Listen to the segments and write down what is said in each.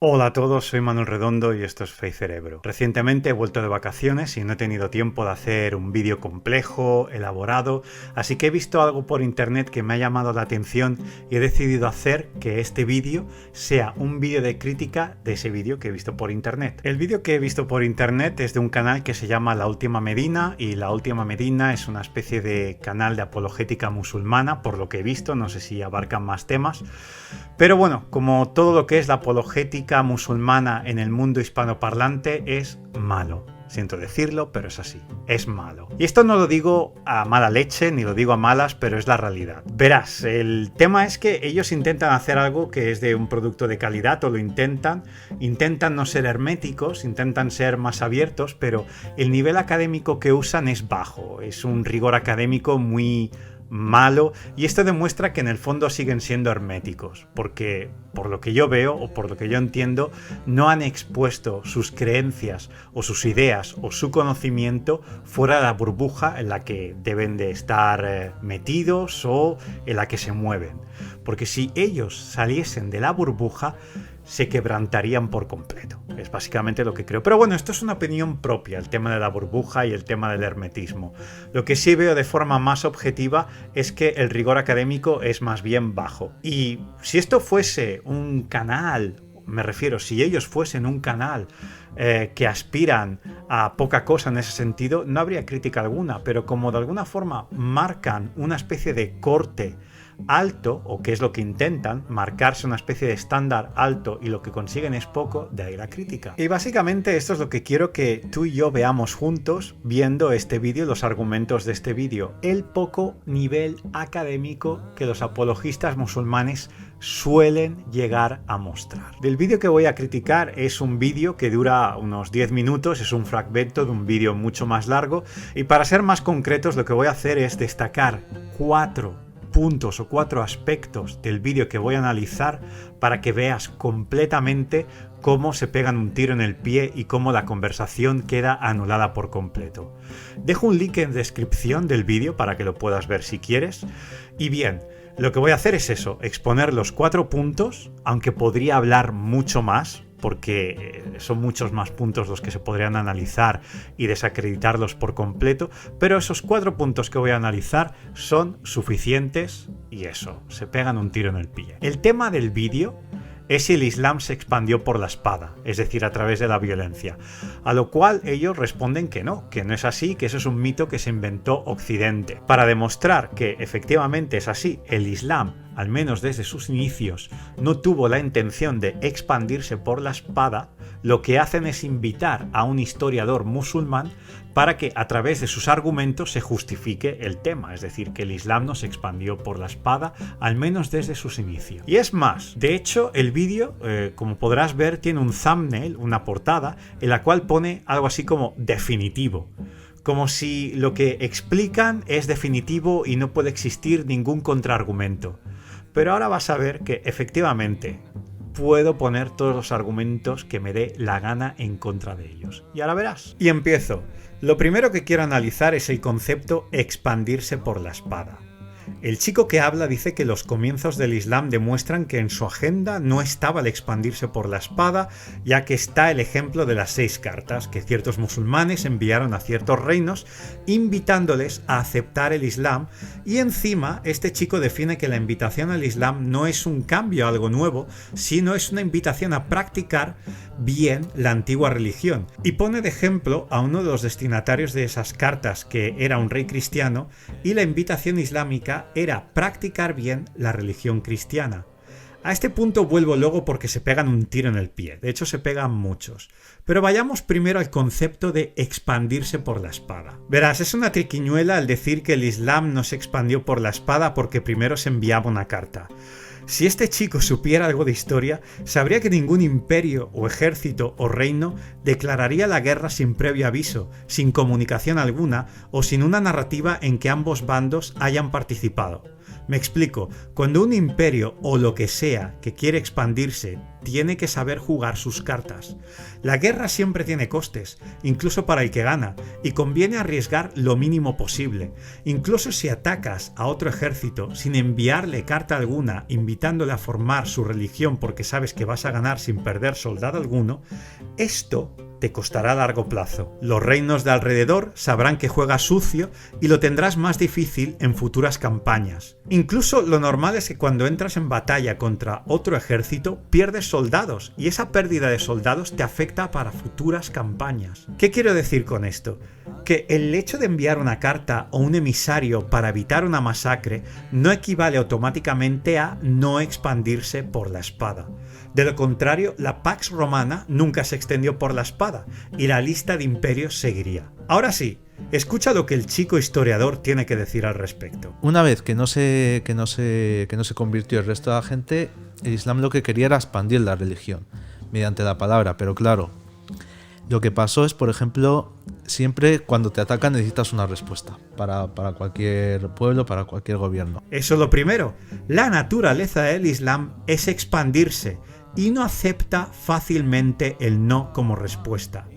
Hola a todos, soy Manuel Redondo y esto es Fe y Cerebro. Recientemente he vuelto de vacaciones y no he tenido tiempo de hacer un vídeo complejo, elaborado, así que he visto algo por internet que me ha llamado la atención y he decidido hacer que este vídeo sea un vídeo de crítica de ese vídeo que he visto por internet. El vídeo que he visto por internet es de un canal que se llama La Última Medina, y La Última Medina es una especie de canal de apologética musulmana, por lo que he visto, no sé si abarcan más temas. Pero bueno, como todo lo que es la apologética musulmana en el mundo hispanoparlante es malo. Siento decirlo, pero es así. Es malo. Y esto no lo digo a mala leche, ni lo digo a malas, pero es la realidad. Verás, el tema es que ellos intentan hacer algo que es de un producto de calidad, o lo intentan. Intentan no ser herméticos, intentan ser más abiertos, pero el nivel académico que usan es bajo. Es un rigor académico muy malo, y esto demuestra que en el fondo siguen siendo herméticos, porque por lo que yo veo o por lo que yo entiendo, no han expuesto sus creencias o sus ideas o su conocimiento fuera de la burbuja en la que deben de estar metidos o en la que se mueven, porque si ellos saliesen de la burbuja se quebrantarían por completo. Es básicamente lo que creo. Pero bueno, esto es una opinión propia, el tema de la burbuja y el tema del hermetismo. Lo que sí veo de forma más objetiva es que el rigor académico es más bien bajo. Y si esto fuese un canal, me refiero, si ellos fuesen un canal que aspiran a poca cosa en ese sentido, no habría crítica alguna, pero como de alguna forma marcan una especie de corte alto, o que es lo que intentan, marcarse una especie de estándar alto, y lo que consiguen es poco, de ahí la crítica. Y básicamente esto es lo que quiero que tú y yo veamos juntos viendo este vídeo, los argumentos de este vídeo, el poco nivel académico que los apologistas musulmanes suelen llegar a mostrar. Del vídeo que voy a criticar es un vídeo que dura unos 10 minutos, es un fragmento de un vídeo mucho más largo, y para ser más concretos lo que voy a hacer es destacar 4 puntos o 4 aspectos del vídeo que voy a analizar para que veas completamente cómo se pegan un tiro en el pie y cómo la conversación queda anulada por completo. Dejo un link en descripción del vídeo para que lo puedas ver si quieres. Y bien, lo que voy a hacer es eso, exponer los 4 puntos, aunque podría hablar mucho más, porque son muchos más puntos los que se podrían analizar y desacreditarlos por completo, pero esos 4 puntos que voy a analizar son suficientes y eso, se pegan un tiro en el pie. El tema del vídeo es si el Islam se expandió por la espada, es decir, a través de la violencia, a lo cual ellos responden que no es así, que eso es un mito que se inventó Occidente. Para demostrar que efectivamente es así, el Islam, al menos desde sus inicios, no tuvo la intención de expandirse por la espada, lo que hacen es invitar a un historiador musulmán para que a través de sus argumentos se justifique el tema, es decir, que el Islam no se expandió por la espada, al menos desde sus inicios. Y es más, de hecho, el vídeo, como podrás ver, tiene un thumbnail, una portada, en la cual pone algo así como definitivo. Como si lo que explican es definitivo y no puede existir ningún contraargumento. Pero ahora vas a ver que efectivamente puedo poner todos los argumentos que me dé la gana en contra de ellos. Y ahora verás. Y empiezo. Lo primero que quiero analizar es el concepto expandirse por la espada. El chico que habla dice que los comienzos del Islam demuestran que en su agenda no estaba el expandirse por la espada, ya que está el ejemplo de las 6 cartas que ciertos musulmanes enviaron a ciertos reinos invitándoles a aceptar el Islam, y encima este chico define que la invitación al Islam no es un cambio a algo nuevo, sino es una invitación a practicar bien la antigua religión, y pone de ejemplo a uno de los destinatarios de esas cartas, que era un rey cristiano, y la invitación islámica era practicar bien la religión cristiana. A este punto vuelvo luego porque se pegan un tiro en el pie, de hecho se pegan muchos. Pero vayamos primero al concepto de expandirse por la espada. Verás, es una triquiñuela el decir que el Islam no se expandió por la espada porque primero se enviaba una carta. Si este chico supiera algo de historia, sabría que ningún imperio o ejército o reino declararía la guerra sin previo aviso, sin comunicación alguna o sin una narrativa en que ambos bandos hayan participado. Me explico, cuando un imperio o lo que sea que quiere expandirse tiene que saber jugar sus cartas. La guerra siempre tiene costes, incluso para el que gana, y conviene arriesgar lo mínimo posible. Incluso si atacas a otro ejército sin enviarle carta alguna, invitándole a formar su religión porque sabes que vas a ganar sin perder soldado alguno, esto te costará a largo plazo. Los reinos de alrededor sabrán que juegas sucio y lo tendrás más difícil en futuras campañas. Incluso lo normal es que cuando entras en batalla contra otro ejército pierdes soldados y esa pérdida de soldados te afecta para futuras campañas. ¿Qué quiero decir con esto? Que el hecho de enviar una carta o un emisario para evitar una masacre no equivale automáticamente a no expandirse por la espada. De lo contrario, la Pax Romana nunca se extendió por la espada y la lista de imperios seguiría. Ahora sí, escucha lo que el chico historiador tiene que decir al respecto. Una vez que no se convirtió el resto de la gente, el Islam lo que quería era expandir la religión mediante la palabra, pero claro, lo que pasó es, por ejemplo, siempre cuando te atacan necesitas una respuesta para cualquier pueblo, para cualquier gobierno. Eso es lo primero. La naturaleza del Islam es expandirse y no acepta fácilmente el no como respuesta.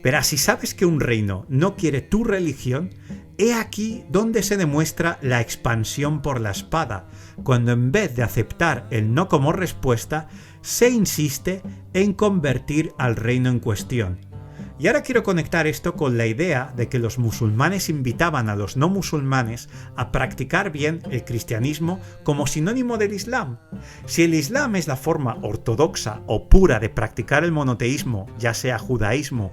Pero si sabes que un reino no quiere tu religión, he aquí donde se demuestra la expansión por la espada, cuando en vez de aceptar el no como respuesta, se insiste en convertir al reino en cuestión. Y ahora quiero conectar esto con la idea de que los musulmanes invitaban a los no musulmanes a practicar bien el cristianismo como sinónimo del Islam. Si el Islam es la forma ortodoxa o pura de practicar el monoteísmo, ya sea judaísmo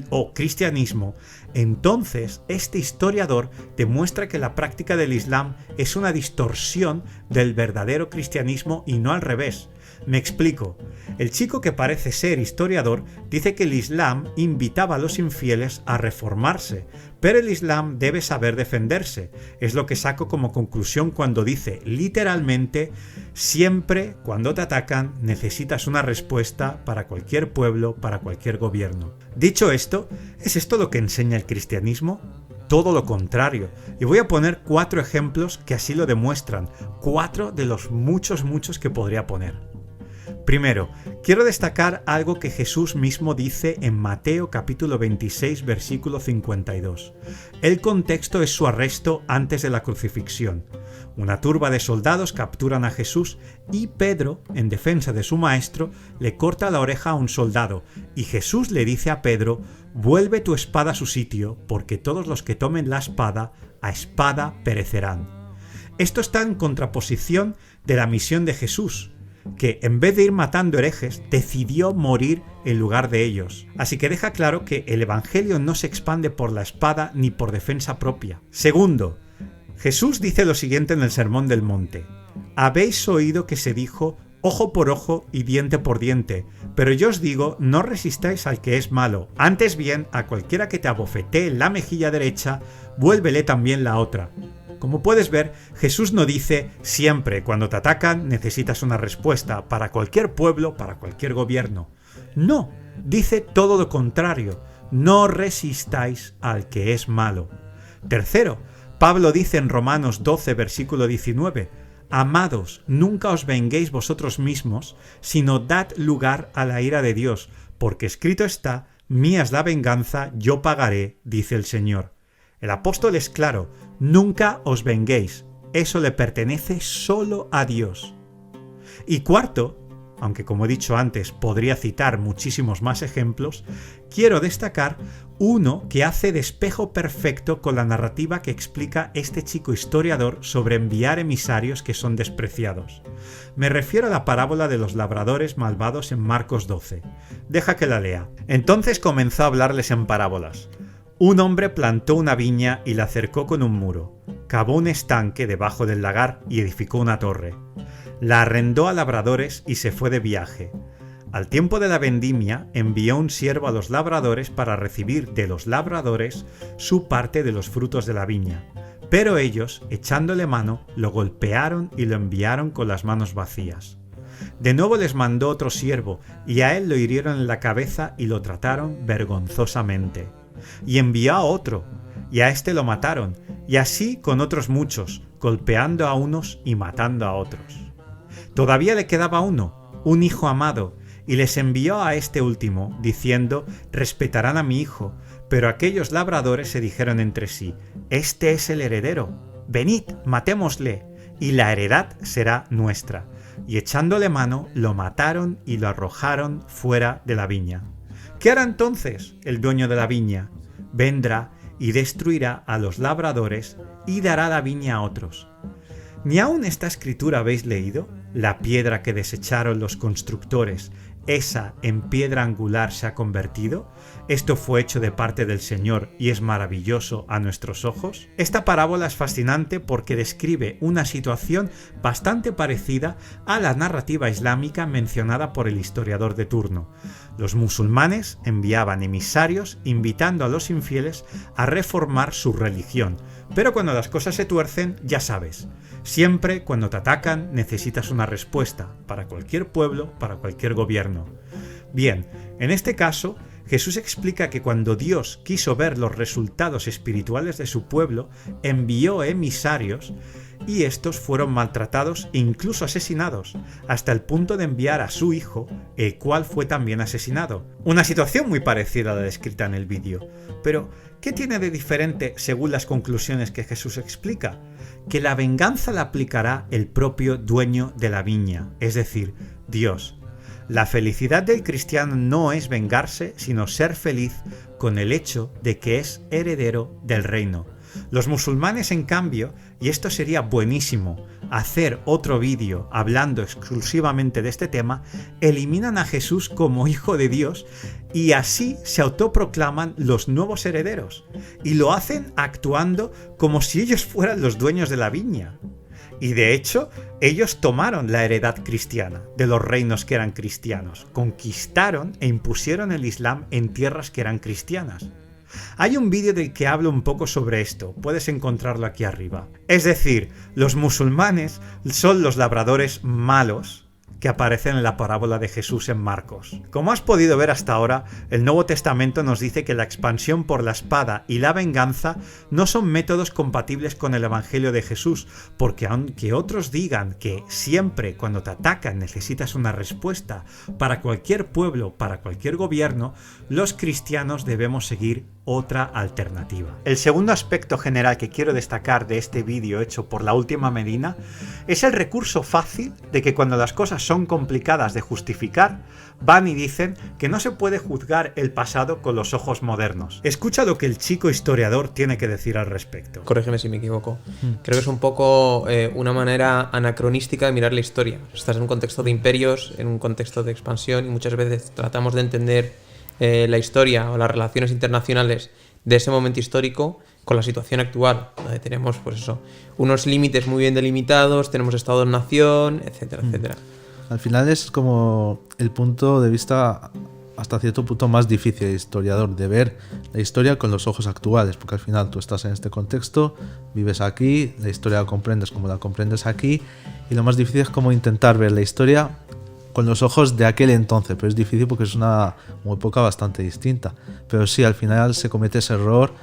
o cristianismo, entonces este historiador demuestra que la práctica del Islam es una distorsión del verdadero cristianismo y no al revés. Me explico. El chico que parece ser historiador dice que el Islam invitaba a los infieles a reformarse, pero el Islam debe saber defenderse. Es lo que saco como conclusión cuando dice, literalmente, siempre cuando te atacan necesitas una respuesta para cualquier pueblo, para cualquier gobierno. Dicho esto, ¿es esto lo que enseña el cristianismo? Todo lo contrario. Y voy a poner 4 ejemplos que así lo demuestran. 4 de los muchos que podría poner. Primero, quiero destacar algo que Jesús mismo dice en Mateo capítulo 26, versículo 52. El contexto es su arresto antes de la crucifixión. Una turba de soldados capturan a Jesús y Pedro, en defensa de su maestro, le corta la oreja a un soldado y Jesús le dice a Pedro, vuelve tu espada a su sitio, porque todos los que tomen la espada, a espada perecerán. Esto está en contraposición de la misión de Jesús, que en vez de ir matando herejes, decidió morir en lugar de ellos. Así que deja claro que el evangelio no se expande por la espada ni por defensa propia. Segundo, Jesús dice lo siguiente en el Sermón del Monte. Habéis oído que se dijo ojo por ojo y diente por diente, pero yo os digo, no resistáis al que es malo, antes bien, a cualquiera que te abofetee en la mejilla derecha, vuélvele también la otra. Como puedes ver, Jesús no dice siempre cuando te atacan necesitas una respuesta para cualquier pueblo, para cualquier gobierno. No, dice todo lo contrario, no resistáis al que es malo. Tercero, Pablo dice en Romanos 12, versículo 19, amados, nunca os venguéis vosotros mismos, sino dad lugar a la ira de Dios, porque escrito está, mía es la venganza, yo pagaré, dice el Señor. El apóstol es claro, nunca os venguéis, eso le pertenece solo a Dios. Y cuarto, aunque como he dicho antes podría citar muchísimos más ejemplos, quiero destacar uno que hace de espejo perfecto con la narrativa que explica este chico historiador sobre enviar emisarios que son despreciados. Me refiero a la parábola de los labradores malvados en Marcos 12. Deja que la lea. Entonces comenzó a hablarles en parábolas. Un hombre plantó una viña y la cercó con un muro, cavó un estanque debajo del lagar y edificó una torre. La arrendó a labradores y se fue de viaje. Al tiempo de la vendimia envió un siervo a los labradores para recibir de los labradores su parte de los frutos de la viña. Pero ellos, echándole mano, lo golpearon y lo enviaron con las manos vacías. De nuevo les mandó otro siervo y a él lo hirieron en la cabeza y lo trataron vergonzosamente. Y envió a otro, y a éste lo mataron, y así con otros muchos, golpeando a unos y matando a otros. Todavía le quedaba uno, un hijo amado, y les envió a este último, diciendo: respetarán a mi hijo. Pero aquellos labradores se dijeron entre sí: este es el heredero, venid, matémosle, y la heredad será nuestra. Y echándole mano, lo mataron y lo arrojaron fuera de la viña. ¿Qué hará entonces el dueño de la viña? Vendrá y destruirá a los labradores y dará la viña a otros. ¿Ni aun esta escritura habéis leído? La piedra que desecharon los constructores, esa en piedra angular se ha convertido. ¿Esto fue hecho de parte del Señor y es maravilloso a nuestros ojos? Esta parábola es fascinante porque describe una situación bastante parecida a la narrativa islámica mencionada por el historiador de turno. Los musulmanes enviaban emisarios invitando a los infieles a reformar su religión, pero cuando las cosas se tuercen, ya sabes, siempre cuando te atacan necesitas una respuesta, para cualquier pueblo, para cualquier gobierno. Bien, en este caso, Jesús explica que cuando Dios quiso ver los resultados espirituales de su pueblo, envió emisarios y estos fueron maltratados e incluso asesinados, hasta el punto de enviar a su hijo, el cual fue también asesinado. Una situación muy parecida a la descrita en el vídeo. Pero, ¿qué tiene de diferente según las conclusiones que Jesús explica? Que la venganza la aplicará el propio dueño de la viña, es decir, Dios. La felicidad del cristiano no es vengarse, sino ser feliz con el hecho de que es heredero del reino. Los musulmanes, en cambio, y esto sería buenísimo, hacer otro vídeo hablando exclusivamente de este tema, eliminan a Jesús como hijo de Dios y así se autoproclaman los nuevos herederos. Y lo hacen actuando como si ellos fueran los dueños de la viña. Y de hecho, ellos tomaron la heredad cristiana de los reinos que eran cristianos, conquistaron e impusieron el Islam en tierras que eran cristianas. Hay un vídeo del que hablo un poco sobre esto, puedes encontrarlo aquí arriba. Es decir, los musulmanes son los labradores malos que aparecen en la parábola de Jesús en Marcos. Como has podido ver hasta ahora, el Nuevo Testamento nos dice que la expansión por la espada y la venganza no son métodos compatibles con el Evangelio de Jesús, porque aunque otros digan que siempre cuando te atacan necesitas una respuesta para cualquier pueblo, para cualquier gobierno, los cristianos debemos seguir otra alternativa. El segundo aspecto general que quiero destacar de este vídeo hecho por La Última Medina es el recurso fácil de que cuando las cosas son complicadas de justificar, van y dicen que no se puede juzgar el pasado con los ojos modernos. Escucha lo que el chico historiador tiene que decir al respecto. Corrígeme si me equivoco. Creo que es un poco una manera anacronística de mirar la historia. Estás en un contexto de imperios, en un contexto de expansión y muchas veces tratamos de entender la historia o las relaciones internacionales de ese momento histórico con la situación actual, donde tenemos pues eso, unos límites muy bien delimitados, tenemos Estado-nación, etcétera, etcétera. Al final es como el punto de vista hasta cierto punto más difícil de historiador, de ver la historia con los ojos actuales, porque al final tú estás en este contexto, vives aquí, la historia la comprendes como la comprendes aquí, y lo más difícil es como intentar ver la historia con los ojos de aquel entonces, pero es difícil porque es una época bastante distinta. Pero sí, al final se comete ese error.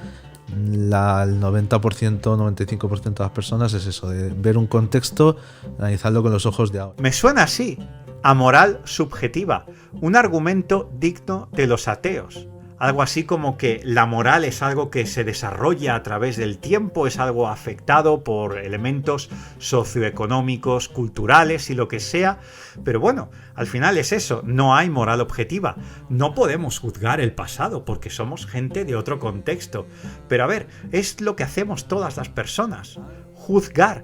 El 90%, 95% de las personas es eso, de ver un contexto, analizarlo con los ojos de ahora. Me suena así, a moral subjetiva, un argumento digno de los ateos. Algo así como que la moral es algo que se desarrolla a través del tiempo, es algo afectado por elementos socioeconómicos, culturales y lo que sea. Pero bueno, al final es eso, no hay moral objetiva. No podemos juzgar el pasado porque somos gente de otro contexto. Pero a ver, es lo que hacemos todas las personas. Juzgar,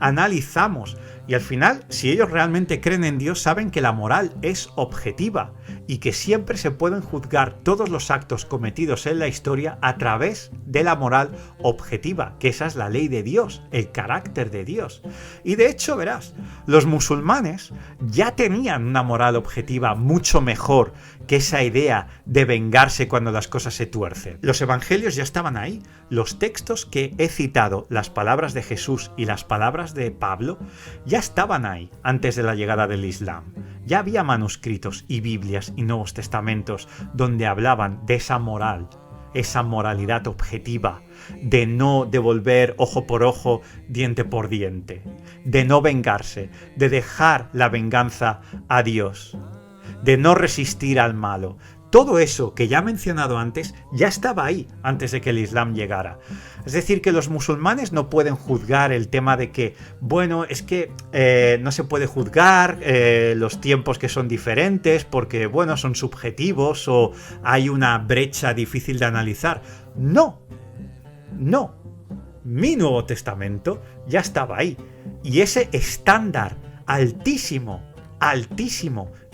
analizamos. Y al final, si ellos realmente creen en Dios, saben que la moral es objetiva y que siempre se pueden juzgar todos los actos cometidos en la historia a través de la moral objetiva, que esa es la ley de Dios, el carácter de Dios. Y de hecho, verás, los musulmanes ya tenían una moral objetiva mucho mejor que esa idea de vengarse cuando las cosas se tuercen. Los evangelios ya estaban ahí. Los textos que he citado, las palabras de Jesús y las palabras de Pablo, ya estaban ahí antes de la llegada del Islam. Ya había manuscritos y Biblias y Nuevos Testamentos donde hablaban de esa moral. esa moralidad objetiva de no devolver ojo por ojo, diente por diente, de no vengarse, de dejar la venganza a Dios, de no resistir al malo. Todo eso que ya he mencionado antes ya estaba ahí antes de que el Islam llegara. Es decir, que los musulmanes no pueden juzgar el tema de que, bueno, es que no se puede juzgar los tiempos que son diferentes porque, bueno, son subjetivos o hay una brecha difícil de analizar. No, no. Mi Nuevo Testamento ya estaba ahí. Y ese estándar altísimo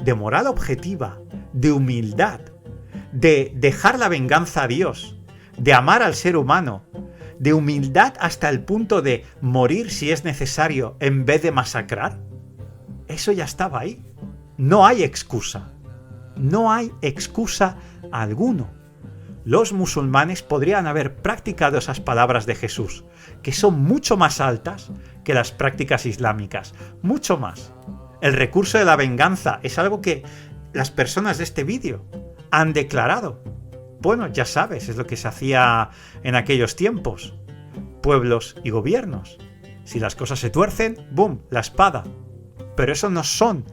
de moral objetiva, de humildad, de dejar la venganza a Dios, de amar al ser humano, de humildad hasta el punto de morir si es necesario en vez de masacrar, eso ya estaba ahí. No hay excusa. No hay excusa alguno. Los musulmanes podrían haber practicado esas palabras de Jesús, que son mucho más altas que las prácticas islámicas, mucho más. El recurso de la venganza es algo que las personas de este vídeo han declarado. Bueno, ya sabes, es lo que se hacía en aquellos tiempos. Pueblos y gobiernos. Si las cosas se tuercen, ¡boom!, la espada. Pero eso no son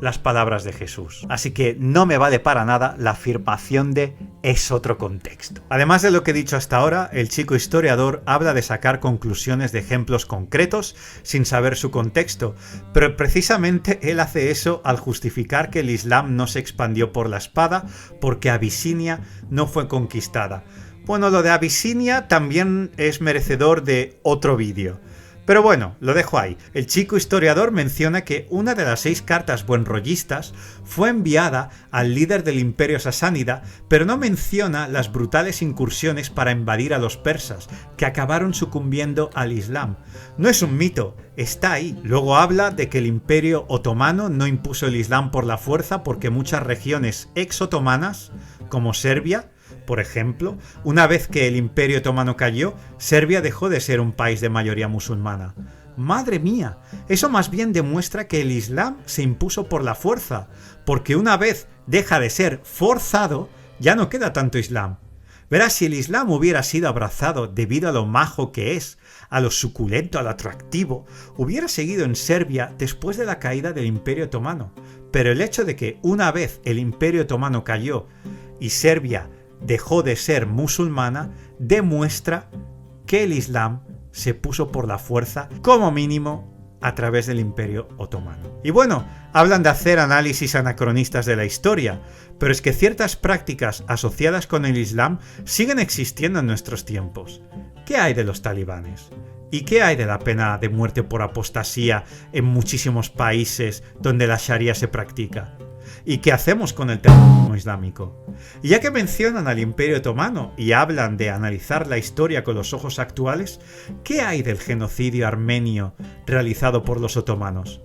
las palabras de Jesús. Así que no me vale para nada la afirmación de es otro contexto. Además de lo que he dicho hasta ahora, el chico historiador habla de sacar conclusiones de ejemplos concretos sin saber su contexto, pero precisamente él hace eso al justificar que el Islam no se expandió por la espada porque Abisinia no fue conquistada. Bueno, lo de Abisinia también es merecedor de otro vídeo. Pero bueno, lo dejo ahí. El chico historiador menciona que una de las 6 cartas buenrollistas fue enviada al líder del imperio sasánida, pero no menciona las brutales incursiones para invadir a los persas, que acabaron sucumbiendo al Islam. No es un mito, está ahí. Luego habla de que el imperio otomano no impuso el Islam por la fuerza porque muchas regiones ex-otomanas, como Serbia, por ejemplo, una vez que el Imperio Otomano cayó, Serbia dejó de ser un país de mayoría musulmana. ¡Madre mía! Eso más bien demuestra que el Islam se impuso por la fuerza, porque una vez deja de ser forzado, ya no queda tanto Islam. Verás, si el Islam hubiera sido abrazado debido a lo majo que es, a lo suculento, a lo atractivo, hubiera seguido en Serbia después de la caída del Imperio Otomano. Pero el hecho de que una vez el Imperio Otomano cayó y Serbia dejó de ser musulmana, demuestra que el Islam se puso por la fuerza, como mínimo, a través del Imperio Otomano. Y bueno, hablan de hacer análisis anacronistas de la historia, pero es que ciertas prácticas asociadas con el Islam siguen existiendo en nuestros tiempos. ¿Qué hay de los talibanes? ¿Y qué hay de la pena de muerte por apostasía en muchísimos países donde la Sharia se practica? ¿Y qué hacemos con el terrorismo islámico? Y ya que mencionan al Imperio Otomano y hablan de analizar la historia con los ojos actuales, ¿qué hay del genocidio armenio realizado por los otomanos?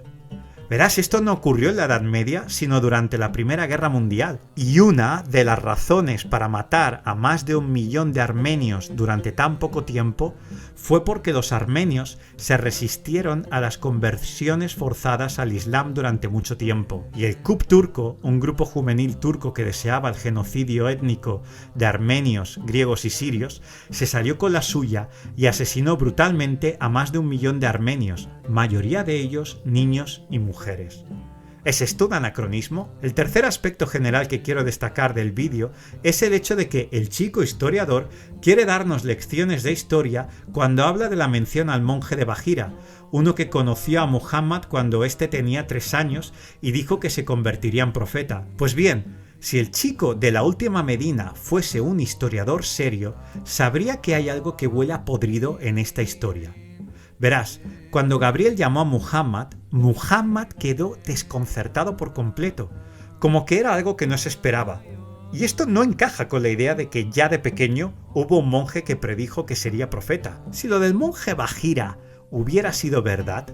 Verás, esto no ocurrió en la Edad Media, sino durante la Primera Guerra Mundial. Y una de las razones para matar a más de 1 millón de armenios durante tan poco tiempo fue porque los armenios se resistieron a las conversiones forzadas al Islam durante mucho tiempo. Y el KUP turco, un grupo juvenil turco que deseaba el genocidio étnico de armenios, griegos y sirios, se salió con la suya y asesinó brutalmente a más de 1 millón de armenios, mayoría de ellos niños y mujeres. ¿Es esto un anacronismo? El tercer aspecto general que quiero destacar del vídeo es el hecho de que el chico historiador quiere darnos lecciones de historia cuando habla de la mención al monje de Bajira, uno que conoció a Muhammad cuando éste tenía 3 años y dijo que se convertiría en profeta. Pues bien, si el chico de la última Medina fuese un historiador serio, sabría que hay algo que huele a podrido en esta historia. Verás, cuando Gabriel llamó a Muhammad, Muhammad quedó desconcertado por completo, como que era algo que no se esperaba. Y esto no encaja con la idea de que ya de pequeño hubo un monje que predijo que sería profeta. Si lo del monje Bajira hubiera sido verdad,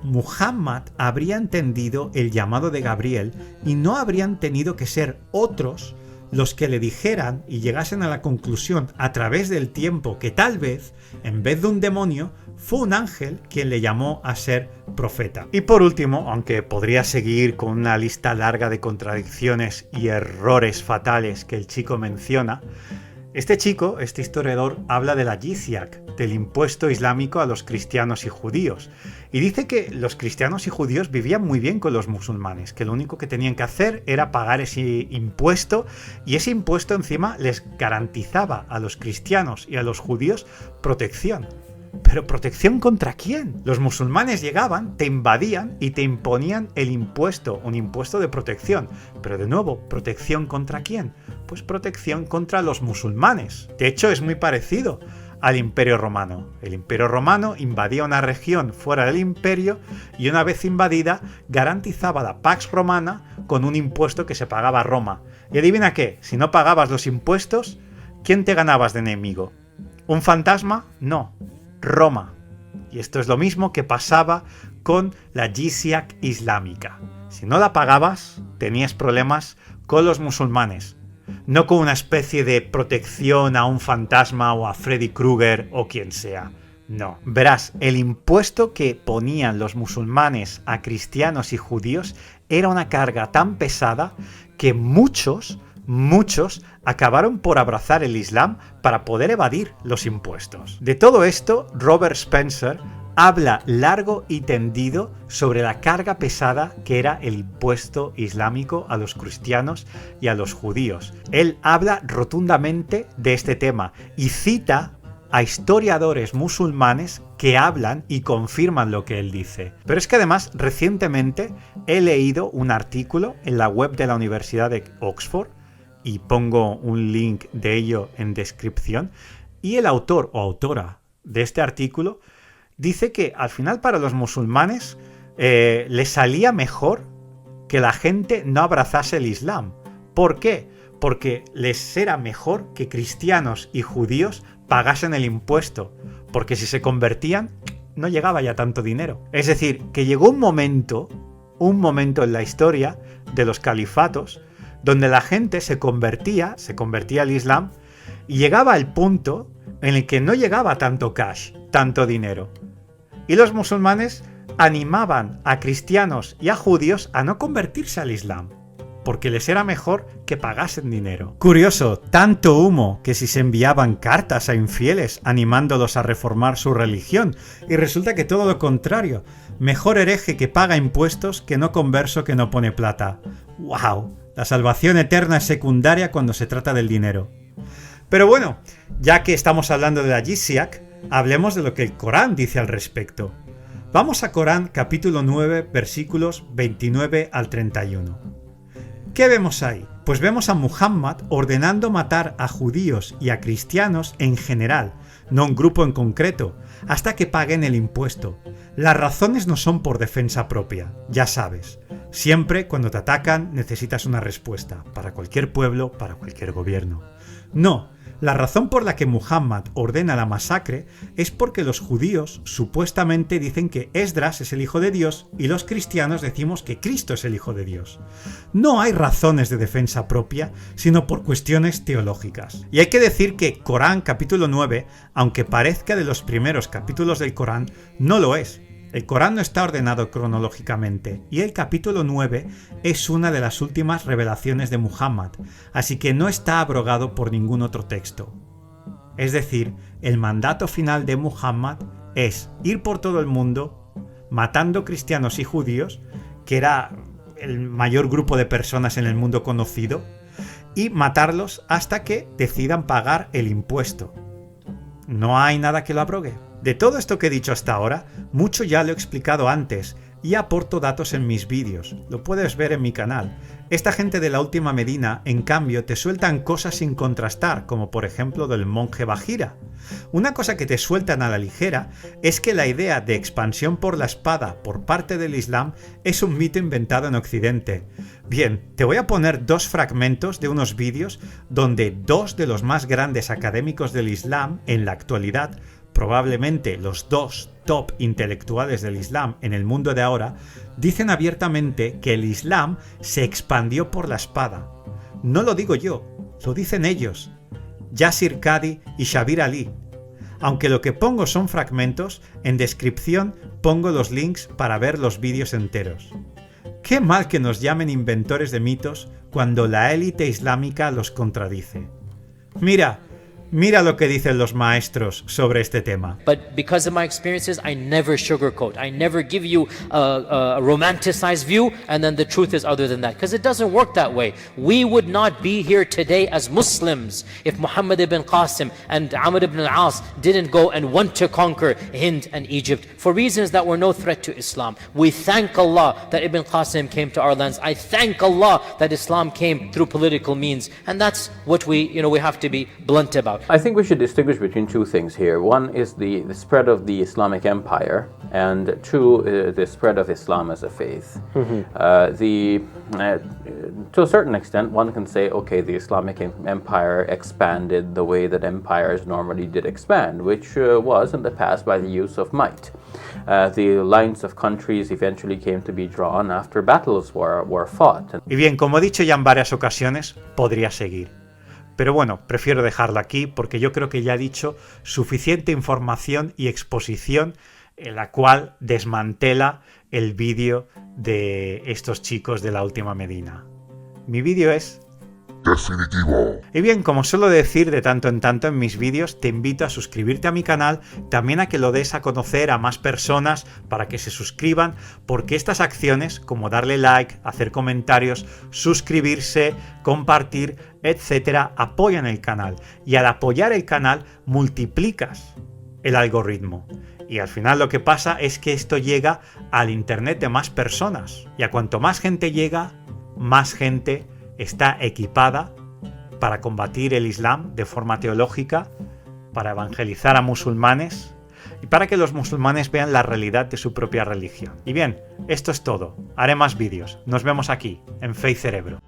Muhammad habría entendido el llamado de Gabriel y no habrían tenido que ser otros los que le dijeran y llegasen a la conclusión a través del tiempo que tal vez, en vez de un demonio, fue un ángel quien le llamó a ser profeta. Y por último, aunque podría seguir con una lista larga de contradicciones y errores fatales que el chico menciona, Este chico, este historiador, habla de la jizya, del impuesto islámico a los cristianos y judíos, y dice que los cristianos y judíos vivían muy bien con los musulmanes, que lo único que tenían que hacer era pagar ese impuesto, y ese impuesto encima les garantizaba a los cristianos y a los judíos protección. ¿Pero protección contra quién? Los musulmanes llegaban, te invadían y te imponían el impuesto, un impuesto de protección. Pero de nuevo, ¿protección contra quién? Pues protección contra los musulmanes. De hecho, es muy parecido al Imperio Romano. El Imperio Romano invadía una región fuera del imperio y una vez invadida garantizaba la Pax Romana con un impuesto que se pagaba a Roma. Y adivina qué, si no pagabas los impuestos, ¿quién te ganabas de enemigo? ¿Un fantasma? No. Roma. Y esto es lo mismo que pasaba con la jizya islámica. Si no la pagabas, tenías problemas con los musulmanes. No con una especie de protección a un fantasma o a Freddy Krueger o quien sea. No. Verás, el impuesto que ponían los musulmanes a cristianos y judíos era una carga tan pesada que muchos acabaron por abrazar el Islam para poder evadir los impuestos. De todo esto, Robert Spencer habla largo y tendido sobre la carga pesada que era el impuesto islámico a los cristianos y a los judíos. Él habla rotundamente de este tema y cita a historiadores musulmanes que hablan y confirman lo que él dice. Pero es que además, recientemente he leído un artículo en la web de la Universidad de Oxford, y pongo un link de ello en descripción, y el autor o autora de este artículo dice que al final para los musulmanes les salía mejor que la gente no abrazase el Islam. ¿Por qué? Porque les era mejor que cristianos y judíos pagasen el impuesto, porque si se convertían no llegaba ya tanto dinero. Es decir, que llegó un momento en la historia de los califatos donde la gente se convertía al Islam y llegaba al punto en el que no llegaba tanto cash, tanto dinero. Y los musulmanes animaban a cristianos y a judíos a no convertirse al Islam, porque les era mejor que pagasen dinero. Curioso, tanto humo que si se enviaban cartas a infieles animándolos a reformar su religión, y resulta que todo lo contrario, mejor hereje que paga impuestos que no converso que no pone plata. ¡Wow! La salvación eterna es secundaria cuando se trata del dinero. Pero bueno, ya que estamos hablando de la jizya, hablemos de lo que el Corán dice al respecto. Vamos a Corán capítulo 9, versículos 29 al 31. ¿Qué vemos ahí? Pues vemos a Muhammad ordenando matar a judíos y a cristianos en general, no un grupo en concreto, hasta que paguen el impuesto. Las razones no son por defensa propia, ya sabes. Siempre cuando te atacan necesitas una respuesta, para cualquier pueblo, para cualquier gobierno. No, la razón por la que Muhammad ordena la masacre es porque los judíos supuestamente dicen que Esdras es el hijo de Dios y los cristianos decimos que Cristo es el hijo de Dios. No hay razones de defensa propia, sino por cuestiones teológicas. Y hay que decir que Corán capítulo 9, aunque parezca de los primeros capítulos del Corán, no lo es. El Corán no está ordenado cronológicamente y el capítulo 9 es una de las últimas revelaciones de Muhammad, así que no está abrogado por ningún otro texto. Es decir, el mandato final de Muhammad es ir por todo el mundo matando cristianos y judíos, que era el mayor grupo de personas en el mundo conocido, y matarlos hasta que decidan pagar el impuesto. No hay nada que lo abrogue. De todo esto que he dicho hasta ahora, mucho ya lo he explicado antes y aporto datos en mis vídeos. Lo puedes ver en mi canal. Esta gente de la última Medina, en cambio, te sueltan cosas sin contrastar, como por ejemplo del monje Bajira. Una cosa que te sueltan a la ligera es que la idea de expansión por la espada por parte del Islam es un mito inventado en Occidente. Bien, te voy a poner dos fragmentos de unos vídeos donde dos de los más grandes académicos del Islam en la actualidad, probablemente los dos top intelectuales del Islam en el mundo de ahora, dicen abiertamente que el Islam se expandió por la espada. No lo digo yo, lo dicen ellos, Yasir Qadhi y Shabir Ali. Aunque lo que pongo son fragmentos, en descripción pongo los links para ver los vídeos enteros. Qué mal que nos llamen inventores de mitos cuando la élite islámica los contradice. Mira, Mira lo que dicen los maestros sobre este tema. But because of my experiences, I never sugarcoat. I never give you a romanticized view and then the truth is other than that. Because it doesn't work that way. We would not be here today as Muslims if Muhammad ibn Qasim and Amr ibn al-As didn't go and want to conquer Hind and Egypt for reasons that were no threat to Islam. We thank Allah that Ibn Qasim came to our lands. I thank Allah that Islam came through political means. And that's what we have to be blunt about. I think we should distinguish between two things here. One is the spread of the Islamic empire, and two, the spread of Islam as a faith. To a certain extent, one can say, okay, the Islamic empire expanded the way that empires normally did expand, which was in the past by the use of might. The lines of countries eventually came to be drawn after battles were fought. Y bien, como he dicho ya en varias ocasiones, podría seguir. Pero bueno, prefiero dejarla aquí porque yo creo que ya he dicho suficiente información y exposición en la cual desmantela el vídeo de estos chicos de la última Medina. Mi vídeo es definitivo. Y bien, como suelo decir de tanto en tanto en mis vídeos, te invito a suscribirte a mi canal, también a que lo des a conocer a más personas para que se suscriban, porque estas acciones, como darle like, hacer comentarios, suscribirse, compartir, etcétera, apoyan el canal. Y al apoyar el canal, multiplicas el algoritmo. Y al final lo que pasa es que esto llega al internet de más personas. Y a cuanto más gente llega, más gente está equipada para combatir el Islam de forma teológica, para evangelizar a musulmanes y para que los musulmanes vean la realidad de su propia religión. Y bien, esto es todo. Haré más vídeos. Nos vemos aquí, en Faith Cerebro.